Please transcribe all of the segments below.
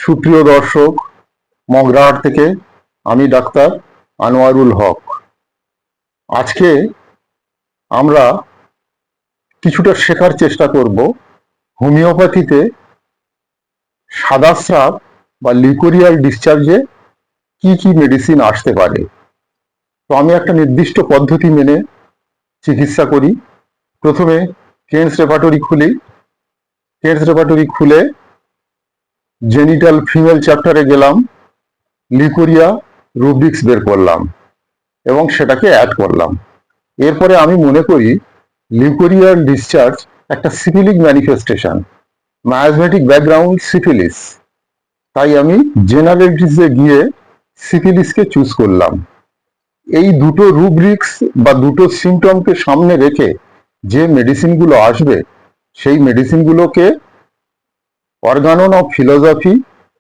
সুপ্রিয় দর্শক, মগরাহাট থেকে আমি ডাক্তার আনোয়ারুল হক। আজকে আমরা কিছুটা শেখার চেষ্টা করব হোমিওপ্যাথিতে সাদা স্রাব বা লিউকোরিয়াল ডিসচার্জে কি কি মেডিসিন আসতে পারে। তো আমি একটা নির্দিষ্ট পদ্ধতি মেনে চিকিৎসা করি। প্রথমে কেন্স রেপার্টরি খুলে জেনিটাল ফিমেল চ্যাপ্টারে গেলাম, লিউকোরিয়া রুব্রিক্স বের করলাম এবং সেটাকে অ্যাড করলাম। এরপরে আমি মনে করি লিউকোরিয়াল ডিসচার্জ একটা সিফিলিক ম্যানিফেস্টেশন, মায়াজমেটিক ব্যাকগ্রাউন্ড সিফিলিস, তাই আমি জেনারেলিটিসে গিয়ে সিফিলিসকে চুজ করলাম। এই দুটো রুব্রিক্স বা দুটো সিমটমকে সামনে রেখে যে মেডিসিনগুলো আসবে সেই মেডিসিনগুলোকে অর্গানন অফ ফিলোসফি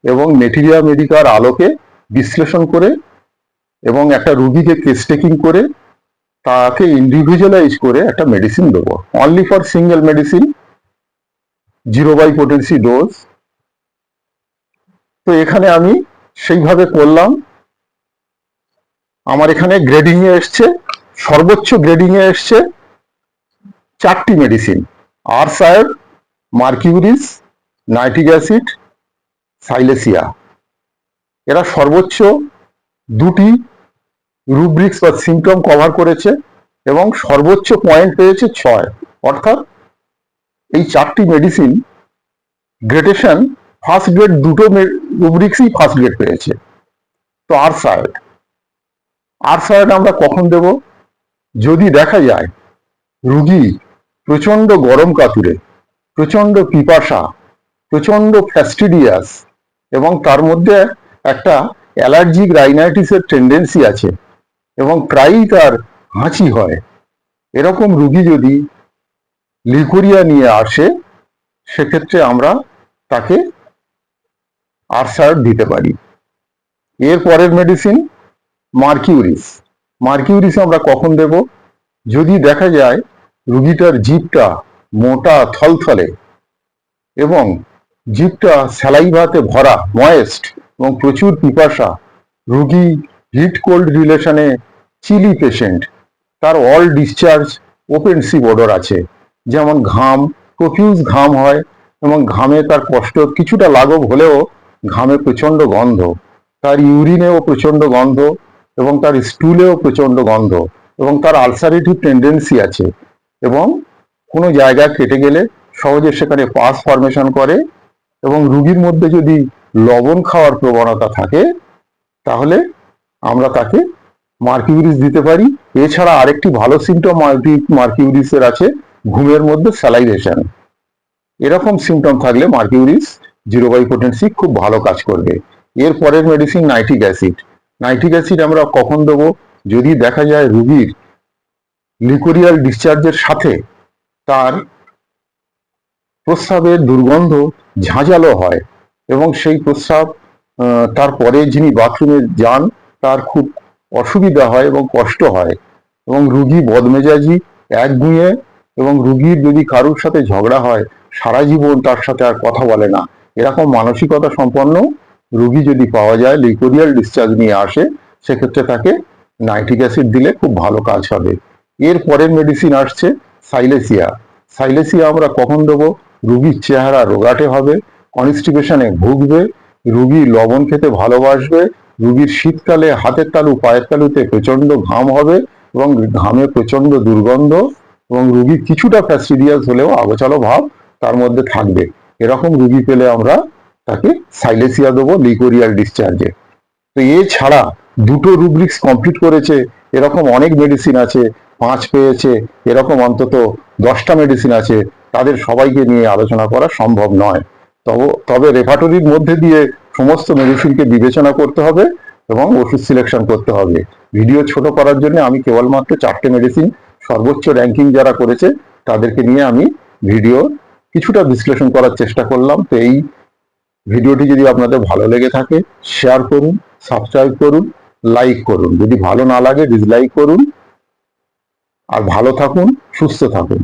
এবং মেটেরিয়া মেডিকার আলোকে বিশ্লেষণ করে এবং একটা রুগীকে কেস টেকিং করে তাকে ইন্ডিভিজুয়ালাইজ করে একটা মেডিসিন দেবো, only for single medicine, 0 by potency dose. তো এখানে আমি সেইভাবে করলাম। আমার এখানে গ্রেডিং এ এসছে, সর্বোচ্চ গ্রেডিং এ এসছে 4টি মেডিসিন: আরসায়ার, মার্কিউরিস, নাইট্রিক অ্যাসিড, সাইলেসিয়া। এরা সর্বোচ্চ 2টি রুব্রিক্স বা সিমটম কভার করেছে এবং সর্বোচ্চ পয়েন্ট পেয়েছে 6। অর্থাৎ এই 4টি মেডিসিন গ্রেডেশন ফার্স্ট গ্রেড, দুটো রুব্রিক্সই ফার্স্ট গ্রেড পেয়েছে। তো আরসায়াড আমরা কখন দেব? যদি দেখা যায় রুগী প্রচন্ড গরম কাতুরে, প্রচন্ড পিপাসা, প্রচন্ড ফ্যাস্টিডিয়াস এবং তার মধ্যে একটা অ্যালার্জিক রাইনাইটিসের টেন্ডেন্সি আছে এবং প্রায়ই তার হাঁচি হয়, এরকম রুগী যদি লিউকোরিয়া নিয়ে আসে সেক্ষেত্রে আমরা তাকে আরসায়াড দিতে পারি। এর পরের মেডিসিন মার্কিউরিস আমরা কখন দেব? যদি দেখা যায় রুগীটার জিভটা মোটা থলথলে এবং জিভটা স্যালাইভাতে ভরা, ময়েস্ট, এবং প্রচুর পিপাসা, রুগী হিট কোল্ড রিলেশনে চিলি পেশেন্ট, তার অল ডিসচার্জ ওপেনসিভ ওডর আছে, যেমন ঘাম, প্রফিউজ ঘাম হয় এবং ঘামে তার কষ্ট কিছুটা লাঘব হলেও ঘামে প্রচন্ড গন্ধ, তার ইউরিনেও প্রচন্ড গন্ধ এবং তার স্টুলেও প্রচন্ড গন্ধ এবং তার আলসারেটিভ টেন্ডেন্সি আছে এবং কোনো জায়গা কেটে গেলে সহজে সেখানে পাস ফর্মেশন করে এবং রুগীর মধ্যে যদি লবণ খাওয়ার প্রবণতা থাকে তাহলে আমরা তাকে মার্কিউরিস দিতে পারি। এছাড়া আরেকটি ভালো সিমটম মার্কিউরিসের আছে, ঘুমের মধ্যে স্যালাইভেশন। এরকম সিমটম থাকলে মার্কিউরিস 0 বাই পোটেন্সি খুব ভালো কাজ করবে। এর পরের মেডিসিন নাইট্রিক অ্যাসিড আমরা কখন দেবো? যদি দেখা যায় রুগীর লিউকোরিয়াল ডিসচার্জের সাথে তার প্রস্রাবের দুর্গন্ধ ঝাঁঝালো হয় এবং সেই প্রস্রাব তারপরে যিনি বাথরুমে যান তার খুব অসুবিধা হয় এবং কষ্ট হয় এবং রুগী বদমেজাজি, একগুঁয়ে এবং রুগীর যদি কারুর সাথে ঝগড়া হয় সারা জীবন তার সাথে আর কথা বলে না, এরকম মানসিকতা সম্পন্ন রুগী যদি পাওয়া যায় লিউকোরিয়াল ডিসচার্জ নিয়ে আসে সেক্ষেত্রে তাকে নাইট্রিক অ্যাসিড দিলে খুব ভালো কাজ হবে। এর পরের মেডিসিন আসছে সাইলেসিয়া আমরা কখন দেবো? রুগীর চেহারা রোগাটে হবে, কনস্টিপেশনে ভুগবে, রুগী লবণ খেতে ভালোবাসবে, রুগীর শীতকালে হাতের তালু পায়ের তালুতে প্রচন্ড ঘাম হবে এবং ঘামে প্রচন্ড দুর্গন্ধ এবং রুগী কিছুটা ফ্যাস্টিডিয়াস হলেও আগোছালো ভাব তার মধ্যে থাকবে। এরকম রুগী পেলে আমরা তাকে সাইলেসিয়া দেবো লিউকোরিয়াল ডিসচার্জে। তো এছাড়া দুটো রুব্রিক্স কমপ্লিট করেছে এরকম অনেক মেডিসিন আছে, 5 পেয়েছে এরকম অন্তত 10টা মেডিসিন আছে, তাদের সবাইকে নিয়ে আলোচনা করা সম্ভব নয়। তবে রেপার্টরির মধ্যে দিয়ে সমস্ত মেডিসিনকে বিবেচনা করতে হবে এবং ওষুধ সিলেকশন করতে হবে। ভিডিও ছোট করার জন্য আমি কেবলমাত্র 4টে মেডিসিন সর্বোচ্চ র্যাঙ্কিং যারা করেছে তাদেরকে নিয়ে আমি ভিডিও কিছুটা বিশ্লেষণ করার চেষ্টা করলাম। তো এই ভিডিওটি যদি আপনাদের ভালো লেগে থাকে শেয়ার করুন, সাবস্ক্রাইব করুন, লাইক করুন, যদি ভালো না লাগে ডিসলাইক করুন। আর ভালো থাকুন, সুস্থ থাকুন।